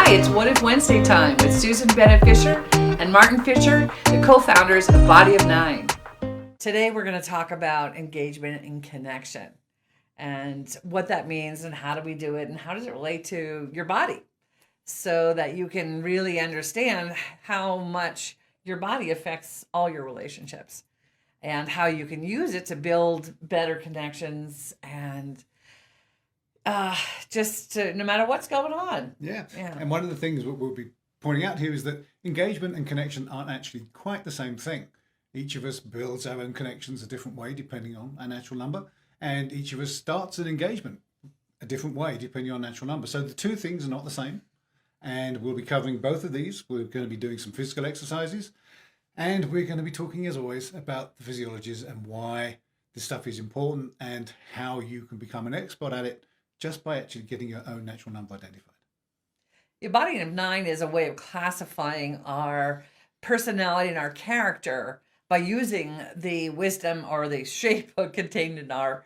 Hi, it's What If Wednesday time with Susan Bennett Fisher and Martin Fisher, the co-founders of Body of Nine. Today we're going to talk about engagement and connection and what that means and how do we do it and how does it relate to your body so that you can really understand how much your body affects all your relationships and how you can use it to build better connections and no matter what's going on. Yeah. And one of the things we'll be pointing out here is that engagement and connection aren't actually quite the same thing. Each of us builds our own connections a different way depending on our natural number, and each of us starts an engagement a different way depending on natural number. So the two things are not the same, and we'll be covering both of these. We're going to be doing some physical exercises, and we're going to be talking, as always, about the physiologies and why this stuff is important and how you can become an expert at it just by actually getting your own natural number identified. Your Body of Nine is a way of classifying our personality and our character by using the wisdom or the shape contained in our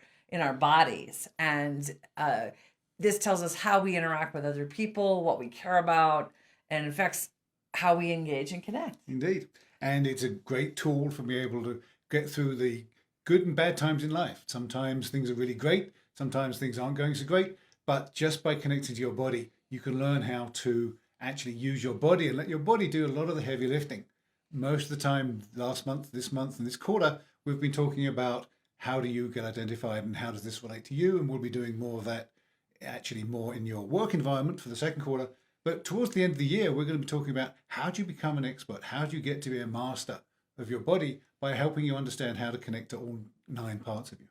bodies. And this tells us how we interact with other people, what we care about, and affects how we engage and connect. Indeed. And it's a great tool for being able to get through the good and bad times in life. Sometimes things are really great. Sometimes things aren't going so great, but just by connecting to your body, you can learn how to actually use your body and let your body do a lot of the heavy lifting. Most of the time, last month, this month, and this quarter, we've been talking about how do you get identified and how does this relate to you, and we'll be doing more of that actually more in your work environment for the second quarter. But towards the end of the year, we're going to be talking about how do you become an expert? How do you get to be a master of your body by helping you understand how to connect to all 9 parts of you.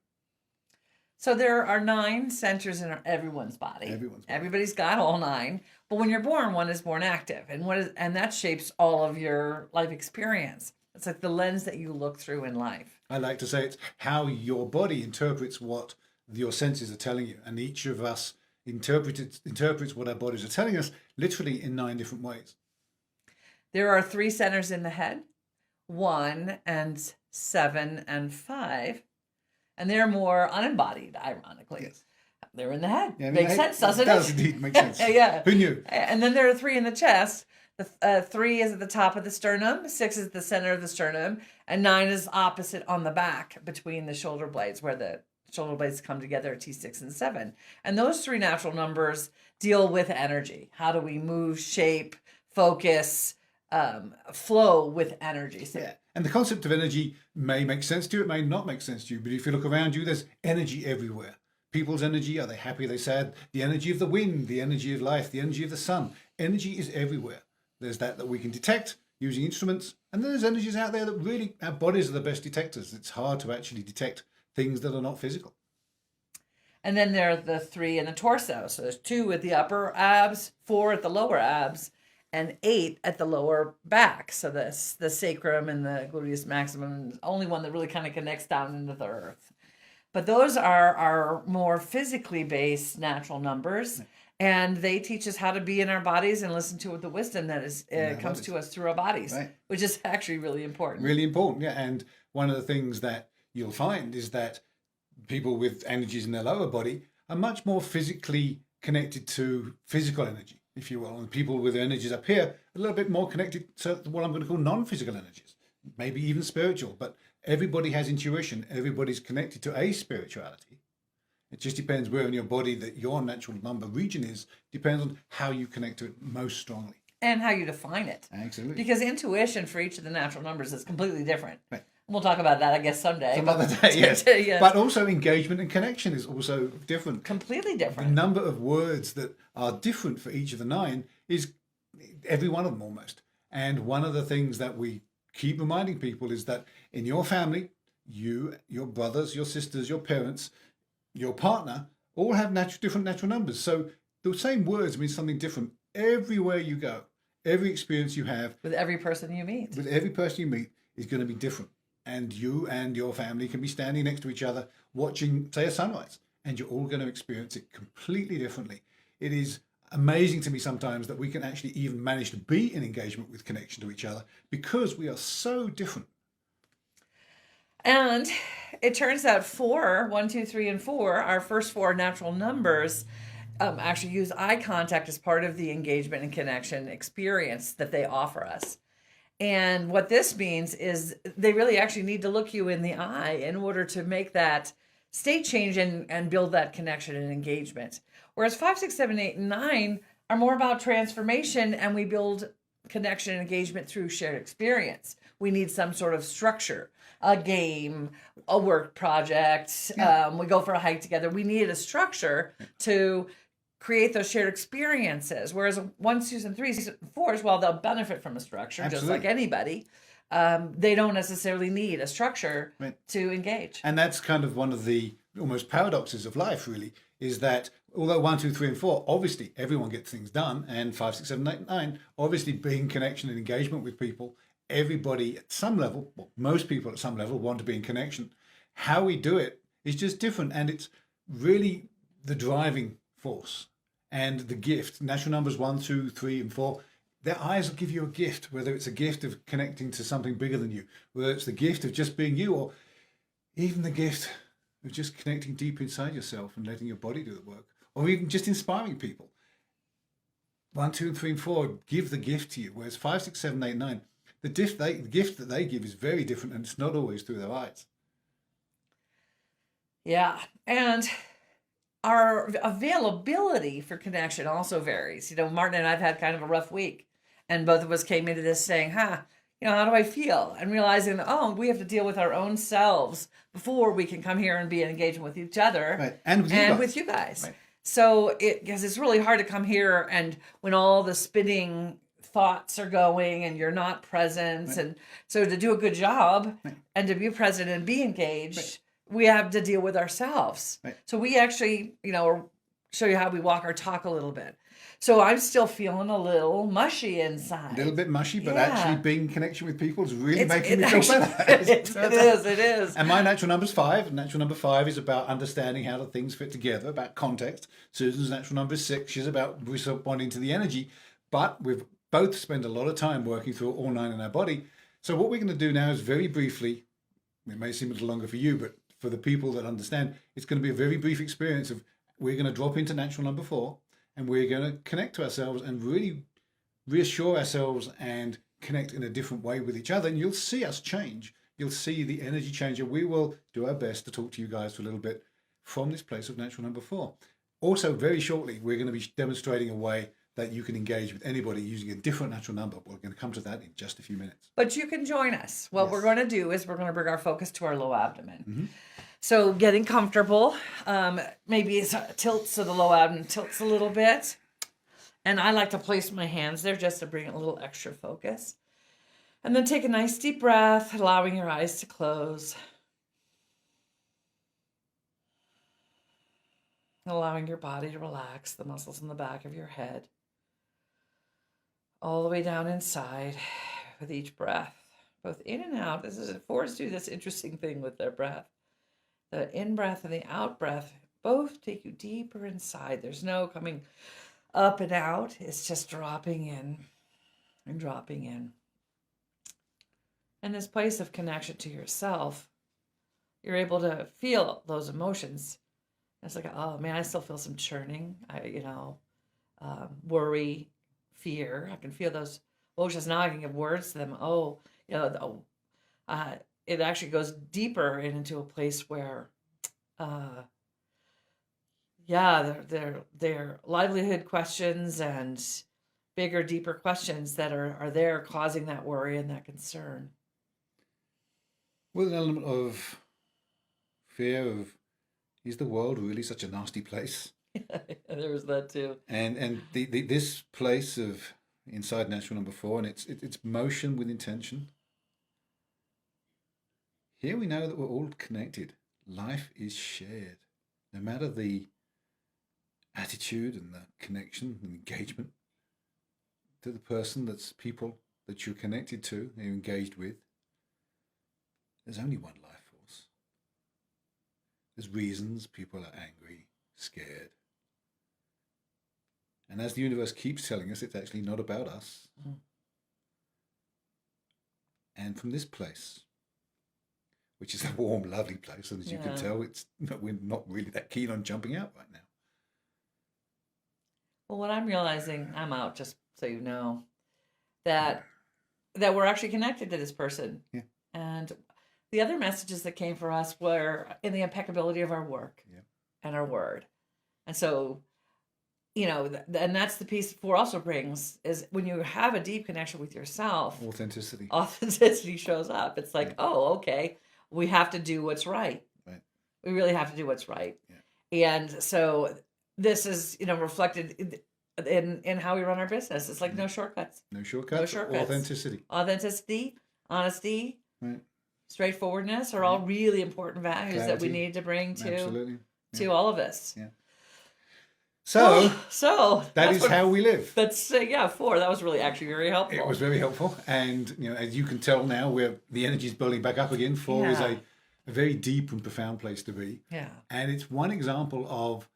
So there are 9 centers in everyone's body. Everybody's got all 9. But when you're born, one is born active. And that shapes all of your life experience. It's like the lens that you look through in life. I like to say it's how your body interprets what your senses are telling you. And each of us interprets what our bodies are telling us literally in 9 different ways. There are 3 centers in the head, 1 and 7 and 5. And they're more unembodied, ironically. Yes. They're in the head. Yeah, Makes sense, doesn't it? It does indeed make sense. Yeah. Who knew? And then there are 3 in the chest. The 3 is at the top of the sternum, 6 is the center of the sternum, and 9 is opposite on the back between the shoulder blades, where the shoulder blades come together at T6 and 7. And those 3 natural numbers deal with energy. How do we move, shape, focus, flow with energy? So, yeah. And the concept of energy may make sense to you, it may not make sense to you, but if you look around you, there's energy everywhere. People's energy, are they happy, are they sad? The energy of the wind, the energy of life, the energy of the sun. Energy is everywhere. There's that we can detect using instruments, and then there's energies out there that really, our bodies are the best detectors. It's hard to actually detect things that are not physical. And then there are the 3 in the torso. So there's 2 at the upper abs, 4 at the lower abs, and 8 at the lower back. So the sacrum and the gluteus maximum, only one that really kind of connects down into the earth. But those are more physically based natural numbers, and they teach us how to be in our bodies and listen to the wisdom that comes to us through our bodies, right. Which is actually really important. Really important, yeah. And one of the things that you'll find is that people with energies in their lower body are much more physically connected to physical energy, if you will, and people with energies up here a little bit more connected to what I'm going to call non-physical energies, maybe even spiritual. But everybody has intuition. Everybody's connected to a spirituality. It just depends where in your body that your natural number region is, depends on how you connect to it most strongly. And how you define it. Absolutely. Because intuition for each of the natural numbers is completely different. Right. We'll talk about that, I guess, someday. Some other day, yes. Yes. But also engagement and connection is also different. Completely different. The number of words that are different for each of the 9 is every one of them almost. And one of the things that we keep reminding people is that in your family, you, your brothers, your sisters, your parents, your partner, all have different natural numbers. So the same words mean something different everywhere you go. Every experience you have. With every person you meet. With every person you meet is going to be different. And you and your family can be standing next to each other watching, say, a sunrise, and you're all going to experience it completely differently. It is amazing to me sometimes that we can actually even manage to be in engagement with connection to each other because we are so different. And it turns out 4, 1, 2, 3, and 4, our first 4 natural numbers, actually use eye contact as part of the engagement and connection experience that they offer us. And what this means is they really actually need to look you in the eye in order to make that state change and build that connection and engagement. Whereas 5, 6, 7, 8, and 9 are more about transformation, and we build connection and engagement through shared experience. We need some sort of structure, a game, a work project. We go for a hike together. We need a structure to create those shared experiences. Whereas 1, 2, and 3, 4s, while they'll benefit from a structure, just like anybody, they don't necessarily need a structure to engage. And that's kind of one of the almost paradoxes of life, really, is that although 1, 2, 3, and 4, obviously everyone gets things done, and 5, 6, 7, 8, 9, obviously being connection and engagement with people, everybody at some level, well, most people at some level want to be in connection. How we do it is just different, and it's really the driving force and the gift. Natural numbers 1, 2, 3, and 4. Their eyes will give you a gift, whether it's a gift of connecting to something bigger than you, whether it's the gift of just being you, or even the gift of just connecting deep inside yourself and letting your body do the work, or even just inspiring people. 1, 2, 3, and 4 give the gift to you, whereas 5, 6, 7, 8, 9, the gift that they give is very different, and it's not always through their eyes. Yeah, and our availability for connection also varies. Martin and I've had kind of a rough week, and both of us came into this saying, how do I feel? And realizing, we have to deal with our own selves before we can come here and be in engagement with each other. Right. And with you guys. Right. So because it's really hard to come here and when all the spinning thoughts are going and you're not present. Right. And so to do a good job and to be present and be engaged, we have to deal with ourselves. Right. So we actually, show you how we walk our talk a little bit. So I'm still feeling a little mushy inside. A little bit mushy, but actually being in connection with people is really making me feel better. It is. And my natural number's 5. And natural number 5 is about understanding how the things fit together, about context. Susan's natural number is 6. She's about responding to the energy. But we've both spent a lot of time working through all 9 in our body. So what we're going to do now is very briefly, it may seem a little longer for you, but for the people that understand, it's going to be a very brief experience of we're going to drop into natural number 4. And we're going to connect to ourselves and really reassure ourselves and connect in a different way with each other. And you'll see us change. You'll see the energy change. And we will do our best to talk to you guys for a little bit from this place of natural number 4. Also, very shortly, we're going to be demonstrating a way that you can engage with anybody using a different natural number. We're going to come to that in just a few minutes. But you can join us. What we're going to do is we're going to bring our focus to our low abdomen. Mm-hmm. So getting comfortable, maybe it's tilts so the low abdomen tilts a little bit. And I like to place my hands there just to bring a little extra focus. And then take a nice deep breath, allowing your eyes to close. Allowing your body to relax, the muscles in the back of your head. All the way down inside with each breath, both in and out. Fours do this interesting thing with their breath. The in-breath and the out-breath both take you deeper inside. There's no coming up and out. It's just dropping in and dropping in. And this place of connection to yourself, you're able to feel those emotions. It's like, oh man, I still feel some churning. Worry, fear. I can feel those emotions now. I can give words to them. It actually goes deeper into a place where, they're livelihood questions and bigger, deeper questions that are there causing that worry and that concern. With an element of fear of, is the world really such a nasty place? There was that too. And this place of inside natural number 4, and it's motion with intention. Here we know that we're all connected. Life is shared. No matter the attitude and the connection and engagement to the person, people that you're connected to, you're engaged with, there's only one life force. There's reasons people are angry, scared. And as the universe keeps telling us, it's actually not about us. Mm. And from this place, which is a warm, lovely place, and as you can tell, we're not really that keen on jumping out right now. Well, what I'm realizing, I'm out, just so you know, that we're actually connected to this person. Yeah. And the other messages that came for us were in the impeccability of our work Yeah. and our word. And so, and that's the piece four also brings is when you have a deep connection with yourself, authenticity shows up. It's like, oh, okay, we have to do what's right. Right. We really have to do what's right. Yeah. And so this is, reflected in how we run our business. It's like no shortcuts. No shortcuts. No shortcuts. Authenticity, honesty, right. straightforwardness are all really important values Clarity. that we need to bring Absolutely. to all of us. Yeah. So that is how we live. That's 4. That was really actually very helpful. It was very helpful, and as you can tell now, the energy is building back up again. 4 is a very deep and profound place to be. Yeah, and it's one example of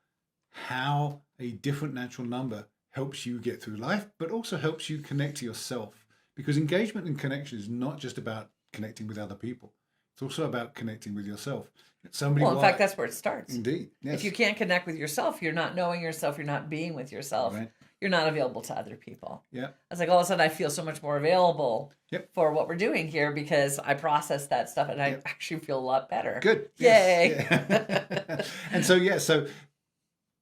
how a different natural number helps you get through life, but also helps you connect to yourself. Because engagement and connection is not just about connecting with other people; it's also about connecting with yourself. In fact, that's where it starts. Indeed. Yes. If you can't connect with yourself, you're not knowing yourself, you're not being with yourself, you're not available to other people. Yeah. It's like all of a sudden I feel so much more available Yep. for what we're doing here because I process that stuff and I actually feel a lot better. Good. Yay. Yes. Yeah. And so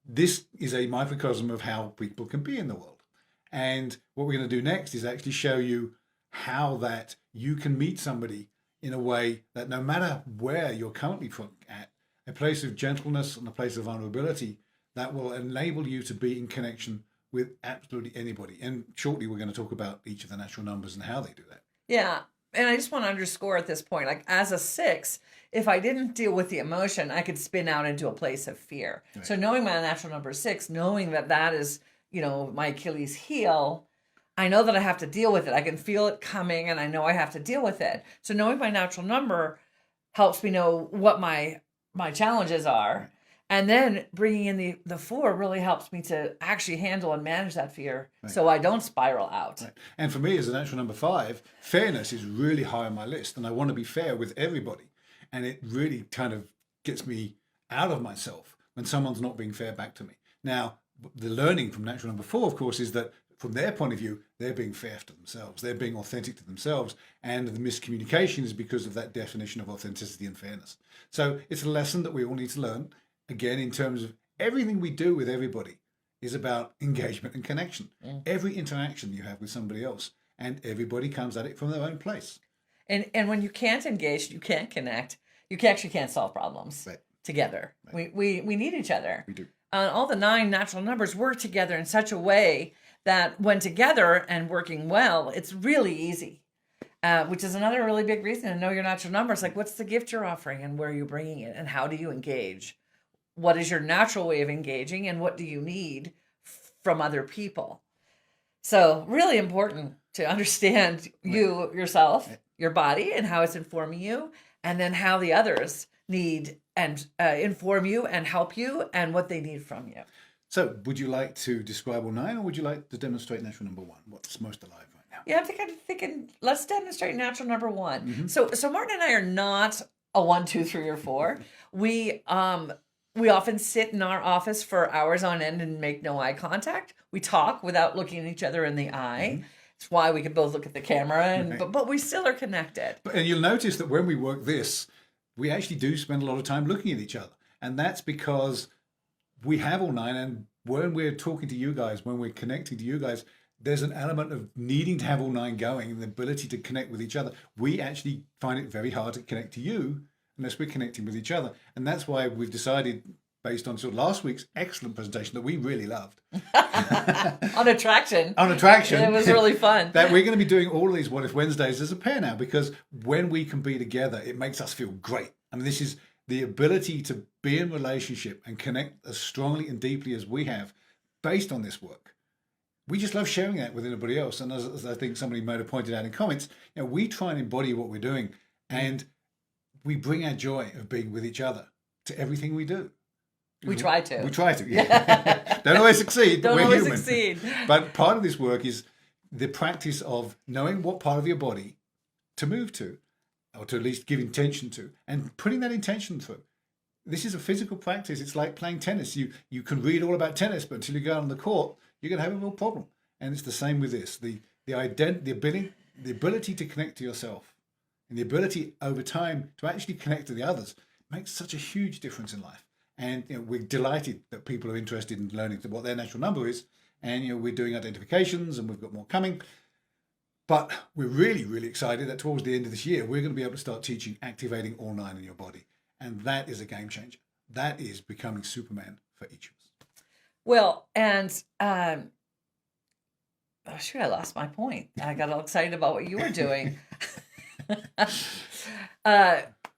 this is a microcosm of how people can be in the world. And what we're going to do next is actually show you how that you can meet somebody in a way that no matter where you're currently at, a place of gentleness and a place of vulnerability that will enable you to be in connection with absolutely anybody. And shortly, we're going to talk about each of the natural numbers and how they do that. Yeah. And I just want to underscore at this point, like as a 6, if I didn't deal with the emotion, I could spin out into a place of fear. Right. So knowing my natural number 6, knowing that is, my Achilles heel, I know that I have to deal with it. I can feel it coming and I know I have to deal with it. So knowing my natural number helps me know what my challenges are. Right. And then bringing in the 4 really helps me to actually handle and manage that fear so I don't spiral out. Right. And for me as a natural number 5, fairness is really high on my list. And I want to be fair with everybody. And it really kind of gets me out of myself when someone's not being fair back to me. Now, the learning from natural number 4, of course, is that from their point of view, they're being fair to themselves. They're being authentic to themselves. And the miscommunication is because of that definition of authenticity and fairness. So it's a lesson that we all need to learn. Again, in terms of everything we do with everybody is about engagement and connection. Every interaction you have with somebody else. And everybody comes at it from their own place. And when you can't engage, you can't connect, you actually can't solve problems together. Right. We need each other. We do. All the 9 natural numbers work together in such a way that when together and working well, it's really easy, which is another really big reason to know your natural numbers. Like, what's the gift you're offering and where are you bringing it and how do you engage? What is your natural way of engaging and what do you need from other people? So really important to understand yourself, your body and how it's informing you, and then how the others need and inform you and help you and what they need from you. So would you like to describe all 9 or would you like to demonstrate natural number 1? What's most alive right now? Yeah, I'm thinking let's demonstrate natural number 1. Mm-hmm. So Martin and I are not a 1, 2, 3, or 4. We often sit in our office for hours on end and make no eye contact. We talk without looking at each other in the eye. Mm-hmm. It's why we can both look at the camera, but we still are connected. And you'll notice that when we work this, we actually do spend a lot of time looking at each other. And that's because we have all 9. And when we're talking to you guys, when we're connecting to you guys, there's an element of needing to have all 9 going and the ability to connect with each other. We actually find it very hard to connect to you unless we're connecting with each other. And that's why we've decided, based on sort of last week's excellent presentation that we really loved. On attraction. It was really fun. That we're going to be doing all of these What If Wednesdays as a pair now, because when we can be together, it makes us feel great. I mean, this is the ability to be in relationship and connect as strongly and deeply as we have based on this work. We just love sharing that with anybody else. And as I think somebody might have pointed out in comments, we try and embody what we're doing and we bring our joy of being with each other to everything we do. We try to. We try to, yeah. Don't always succeed, but we're human. Succeed. But part of this work is the practice of knowing what part of your body to move to, or to at least give intention to, and putting that intention through. This is a physical practice. It's like playing tennis. You can read all about tennis, but until you go on the court, you're going to have a real problem. And it's the same with this. The ability to connect to yourself and the ability over time to actually connect to the others makes such a huge difference in life. And we're delighted that people are interested in learning what their natural number is. And we're doing identifications, and we've got more coming. But we're really, really excited that towards the end of this year, we're going to be able to start teaching activating all 9 in your body. And that is a game changer. That is becoming Superman for each of us. Well, and oh shoot, I lost my point. I got all excited about what you were doing.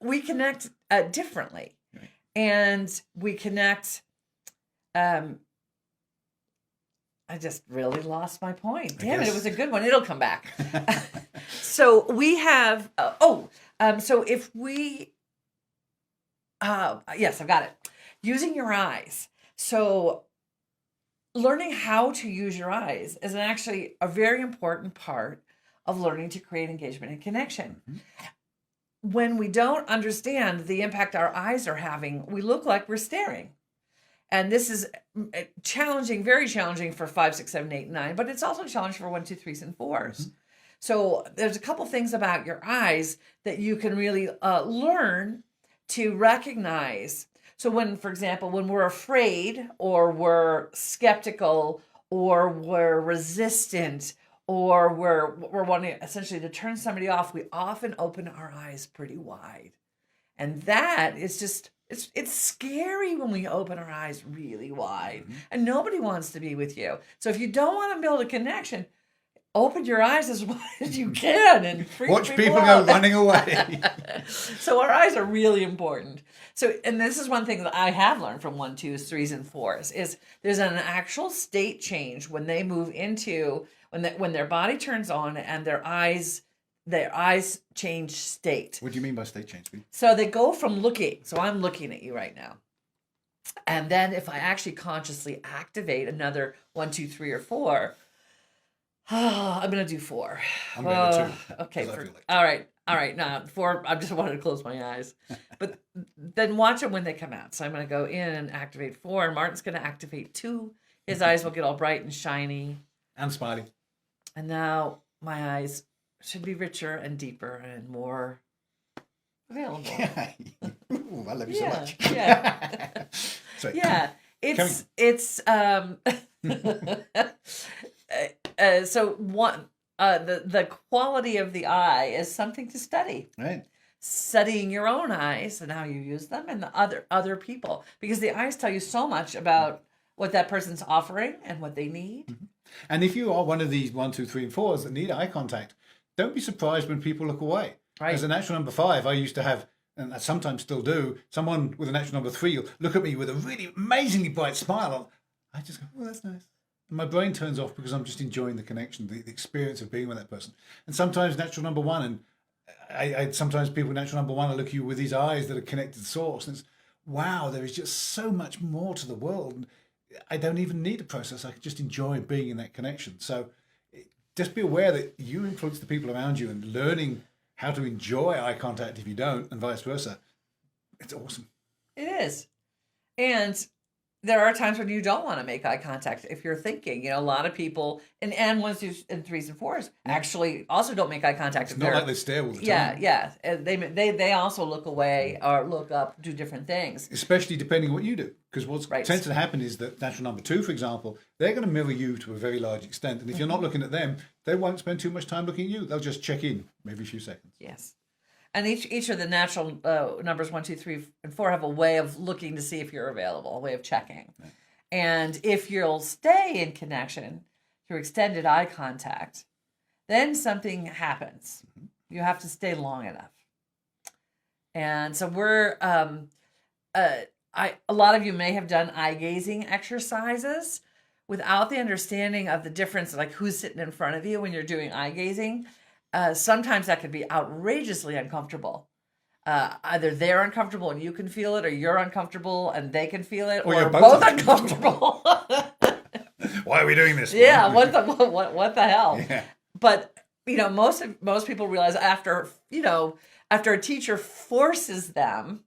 We connect differently, Right. and we connect. I just really lost my point. Damn it! It was a good one. It'll come back. So we have. So if we. Yes, I've got it. Using your eyes. So learning how to use your eyes is actually a very important part of learning to create engagement and connection. Mm-hmm. When we don't understand the impact our eyes are having, we look like we're staring. And this is challenging, very challenging for 5, 6, 7, 8, 9, but it's also challenging for 1, 2, 3s, and 4s. Mm-hmm. So there's a couple things about your eyes that you can really learn to recognize. So when, for example, when we're afraid or we're skeptical or we're resistant or we're wanting essentially to turn somebody off, we often open our eyes pretty wide. And that is just, it's scary when we open our eyes really wide. Mm-hmm. And nobody wants to be with you. So if you don't want to build a connection, open your eyes as wide as you can and watch people go running away. So our eyes are really important. So, and this is one thing that I have learned from 1, 2s, 3s, and 4s is there's an actual state change when they move into when their body turns on and their eyes change state. What do you mean by state change? So they go from looking. So I'm looking at you right now. And then if I actually consciously activate another 1, 2, 3, or 4, I'm going to do 4. I'm going to 2. Okay. All right. Now 4, I just wanted to close my eyes. But then watch them when they come out. So I'm going to go in and activate 4. Martin's going to activate 2. His eyes will get all bright and shiny. And smiley. And now my eyes should be richer and deeper and more available. Yeah. Ooh, I love you so much. Yeah. Sorry. Yeah. So one, the quality of the eye is something to study. Right. Studying your own eyes and how you use them, and the other people, because the eyes tell you so much about what that person's offering and what they need. Mm-hmm. And if you are one of these 1, 2, 3, and 4s that need eye contact, don't be surprised when people look away. Right. As a natural number 5, I used to have, and I sometimes still do, someone with a natural number 3 will look at me with a really amazingly bright smile. I just go, oh, that's nice. And my brain turns off because I'm just enjoying the connection, the experience of being with that person. And sometimes natural number 1, and I sometimes people with natural number 1 will look at you with these eyes that are connected to source. And it's, wow, there is just so much more to the world. I don't even need a process. I can just enjoy being in that connection. So just be aware that you influence the people around you, and learning how to enjoy eye contact if you don't, and vice versa. It's awesome. It is. And there are times when you don't want to make eye contact if you're thinking. A lot of people, and 1s, 2s, and 3s, and 4s actually also don't make eye contact. It's not like they stare all the time. Yeah. They also look away or look up, do different things. Especially depending on what you do. Because what tends to happen is that natural number 2, for example, they're going to mirror you to a very large extent. And if you're not looking at them, they won't spend too much time looking at you. They'll just check in maybe a few seconds. Yes. And each of the natural numbers 1, 2, 3, and 4 have a way of looking to see if you're available, a way of checking. Right. And if you'll stay in connection through extended eye contact, then something happens. Mm-hmm. You have to stay long enough. And so we're a lot of you may have done eye gazing exercises without the understanding of the difference, like who's sitting in front of you when you're doing eye gazing. Sometimes that could be outrageously uncomfortable. Either they're uncomfortable and you can feel it, or you're uncomfortable and they can feel it, or you're both uncomfortable. Why are we doing this? Yeah, what the hell? Yeah. But most people realize after a teacher forces them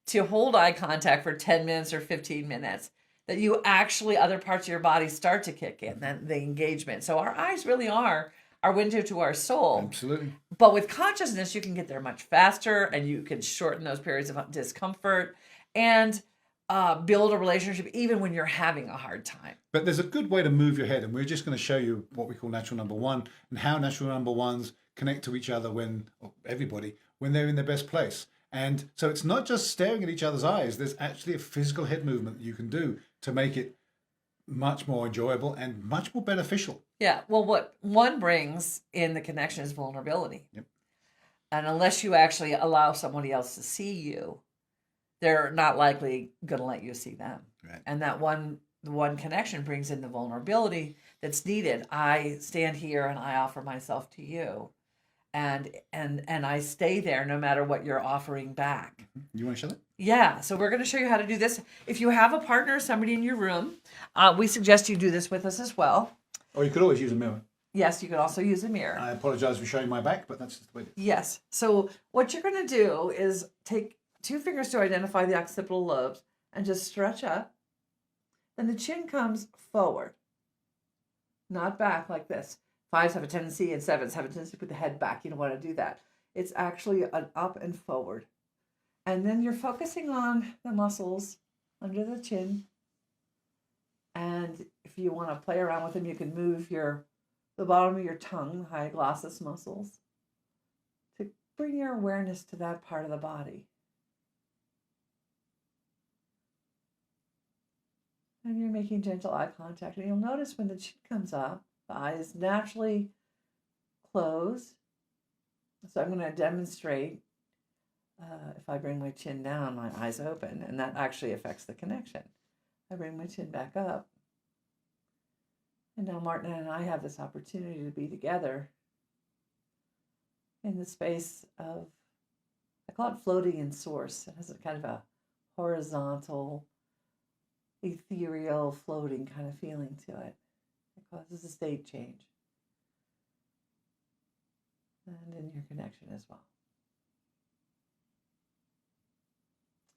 to hold eye contact for 10 minutes or 15 minutes, that you actually, other parts of your body start to kick in, then the engagement. So our eyes really are our window to our soul. Absolutely. But with consciousness, you can get there much faster, and you can shorten those periods of discomfort and build a relationship even when you're having a hard time. But there's a good way to move your head, and we're just going to show you what we call natural number one and how natural number ones connect to each other or everybody, when they're in their best place. And so it's not just staring at each other's eyes. There's actually a physical head movement that you can do to make it much more enjoyable and much more beneficial. Yeah. Well, what one brings in the connection is vulnerability. Yep. And unless you actually allow somebody else to see you, they're not likely going to let you see them. Right. And that one connection brings in the vulnerability that's needed. I stand here and I offer myself to you, and I stay there no matter what you're offering back. You want to show that? Yeah, so we're going to show you how to do this. If you have a partner or somebody in your room, we suggest you do this with us as well. Or you could always use a mirror. Yes, you could also use a mirror. I apologize for showing my back, but that's just the way it is. Yes. So what you're going to do is take 2 fingers to identify the occipital lobes and just stretch up. Then the chin comes forward, not back like this. 5s have a tendency and 7s have a tendency to put the head back. You don't want to do that. It's actually an up and forward. And then you're focusing on the muscles under the chin. And if you want to play around with them, you can move the bottom of your tongue, the hypoglossus muscles, to bring your awareness to that part of the body. And you're making gentle eye contact. And you'll notice when the chin comes up, the eyes naturally close. So I'm going to demonstrate. If I bring my chin down, my eyes open, and that actually affects the connection. I bring my chin back up. And now Martin and I have this opportunity to be together in the space of, I call it floating in source. It has a kind of a horizontal, ethereal, floating kind of feeling to it. It causes a state change. And in your connection as well.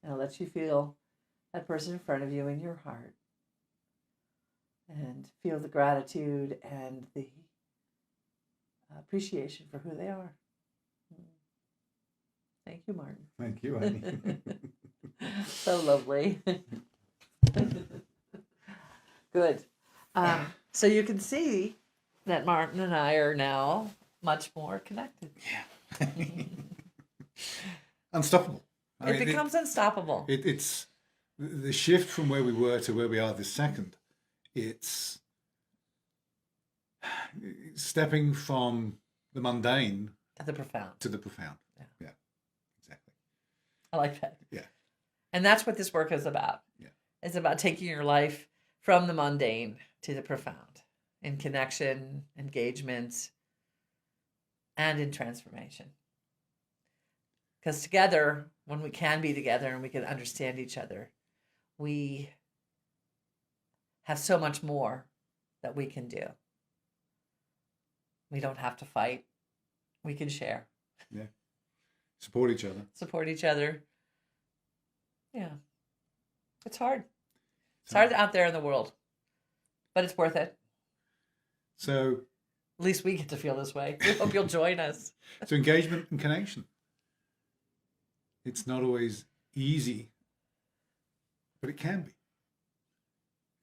And it lets you feel that person in front of you in your heart. And feel the gratitude and the appreciation for who they are. Thank you, Martin. Thank you, Annie. So lovely. Good. So you can see that Martin and I are now much more connected. Yeah. Unstoppable. It becomes unstoppable. It's the shift from where we were to where we are this second. It's stepping from the mundane To the profound. to the profound. Yeah, exactly. I like that. Yeah. And that's what this work is about. Yeah. It's about taking your life from the mundane to the profound in connection, engagement, and in transformation. Because together, when we can be together and we can understand each other, we have so much more that we can do. We don't have to fight. We can share. Yeah. Support each other. Support each other. Yeah. It's hard. It's hard out there in the world, but it's worth it. So, At least we get to feel this way. We hope you'll join us. so engagement and connection. It's not always easy, but it can be.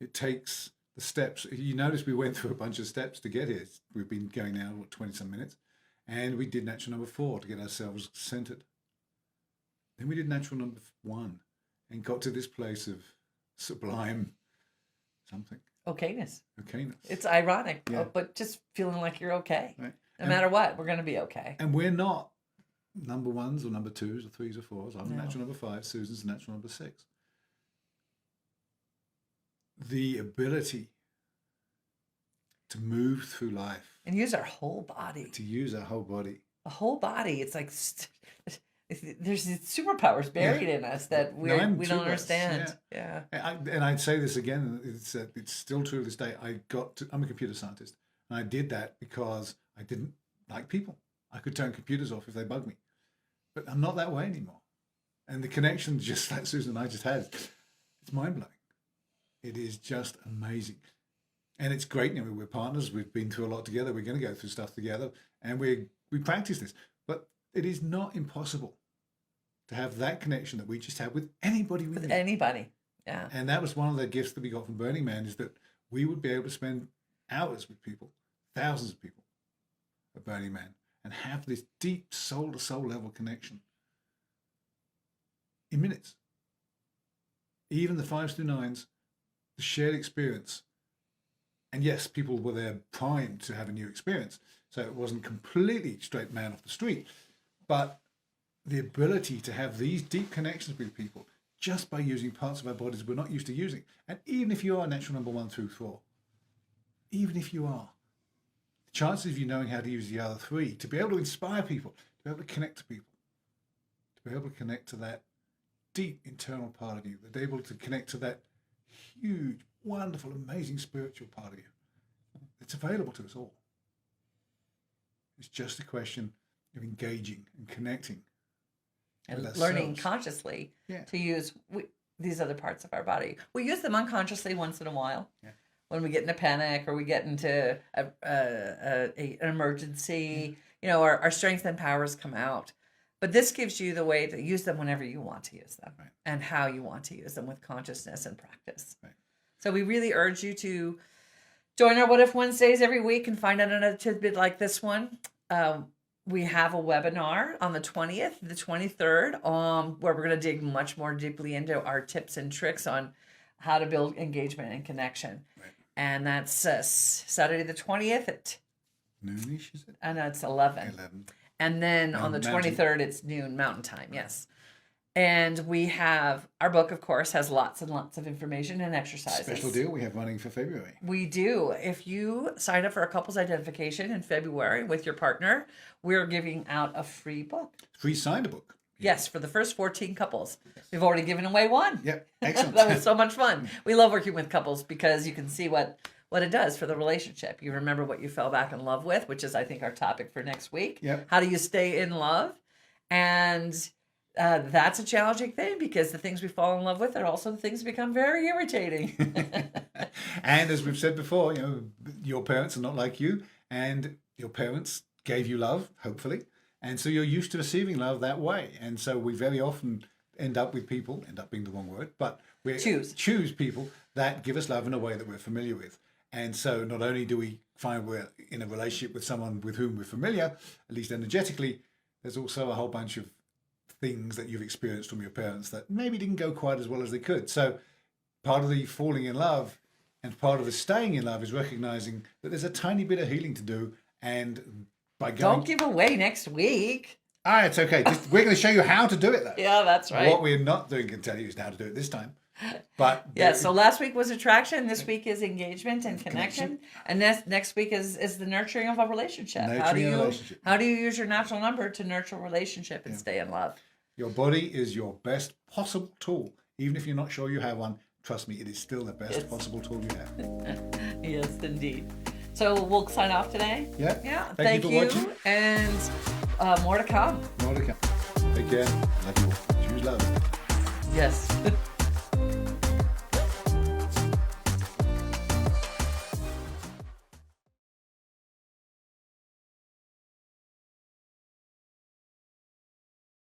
It takes the steps. You notice we went through a bunch of steps to get here. We've been going now, 20-some minutes, and we did natural number 4 to get ourselves centered. Then we did natural number 1 and got to this place of sublime something. Okayness. Okayness. It's ironic, Yeah. but just feeling like you're okay. Right. No matter what, we're going to be okay. And we're not number 1s or number 2s or 3s or 4s. I'm No. natural number 5. Susan's natural number 6. The ability to move through life, And use our whole body. to use our whole body. The whole body. It's like there's these superpowers buried in us that we Nine don't to us, understand. Yeah. And I'd say this again, it's still true to this day. I'm a computer scientist, and I did that because I didn't like people. I could turn computers off if they bugged me. But I'm not that way anymore. And the connection, just like Susan and I just had, it's mind-blowing. It is just amazing. And it's great. You know, we're partners. We've been through a lot together. We're going to go through stuff together, and we practice this. But it is not impossible to have that connection that we just have with anybody we With meet. anybody. Yeah. And that was one of the gifts that we got from Burning Man, is that we would be able to spend hours with people, thousands of people at Burning Man, and have this deep soul-to-soul level connection in minutes. Even the 5s through 9s, the shared experience. And yes, people were there primed to have a new experience. So it wasn't completely straight man off the street. But the ability to have these deep connections with people just by using parts of our bodies we're not used to using. And even if you are natural number 1 through 4, even if you are, the chances of you knowing how to use the other 3, to be able to inspire people, to be able to connect to people, to be able to connect to that deep internal part of you, that they're able to connect to that huge, wonderful, amazing spiritual part of you. It's available to us all. It's just a question of engaging and connecting. And with learning ourselves. consciously Yeah. to use these other parts of our body. We use them unconsciously once in a while. Yeah. When we get in a panic or we get into an emergency, you know, our strengths and powers come out. But this gives you the way to use them whenever you want to use them, Right. and how you want to use them with consciousness and practice. Right. So we really urge you to join our What If Wednesdays every week and find out another tidbit like this one. We have a webinar on the 20th, the 23rd, where we're going to dig much more deeply into our tips and tricks on how to build engagement and connection. Right. And that's Saturday the 20th at Noonish, is it? and it's 11. 11. And then on the Mountain. 23rd, it's noon Mountain Time, yes. And we have, our book, of course, has lots and lots of information and exercises. Special deal we have running for February. We do. If you sign up for a couples identification in February with your partner, we're giving out a free book. Free signed book. Yes, for the first 14 couples. We've already given away one. Yep. Excellent. That was so much fun. We love working with couples because you can see what it does for the relationship. You remember what you fell back in love with, which is, I think, our topic for next week. Yep. How do you stay in love? And that's a challenging thing, because the things we fall in love with are also the things that become very irritating. And as we've said before, you know, your parents are not like you, and your parents gave you love, hopefully. And so you're used to receiving love that way. And so we very often end up being the wrong word, but we choose people that give us love in a way that we're familiar with. And so not only do we find we're in a relationship with someone with whom we're familiar, at least energetically, there's also a whole bunch of things that you've experienced from your parents that maybe didn't go quite as well as they could. So part of the falling in love and part of the staying in love is recognizing that there's a tiny bit of healing to do. And by going... Don't give away next week. It's okay. We're going to show you how to do it, though. Yeah, that's right. What we're not doing can tell you is how to do it this time. But yeah, so last week was attraction. This week is engagement and connection. And next week is the nurturing of a relationship. Nurturing a relationship. How do you use your natural number to nurture a relationship and stay in love? Your body is your best possible tool. Even if you're not sure you have one, trust me, it is still the best possible tool you have. Yes, indeed. So we'll sign off today. Yeah. Yeah. Thank you for watching. And more to come. More to come. Take care. Love you all. Choose love. Yes.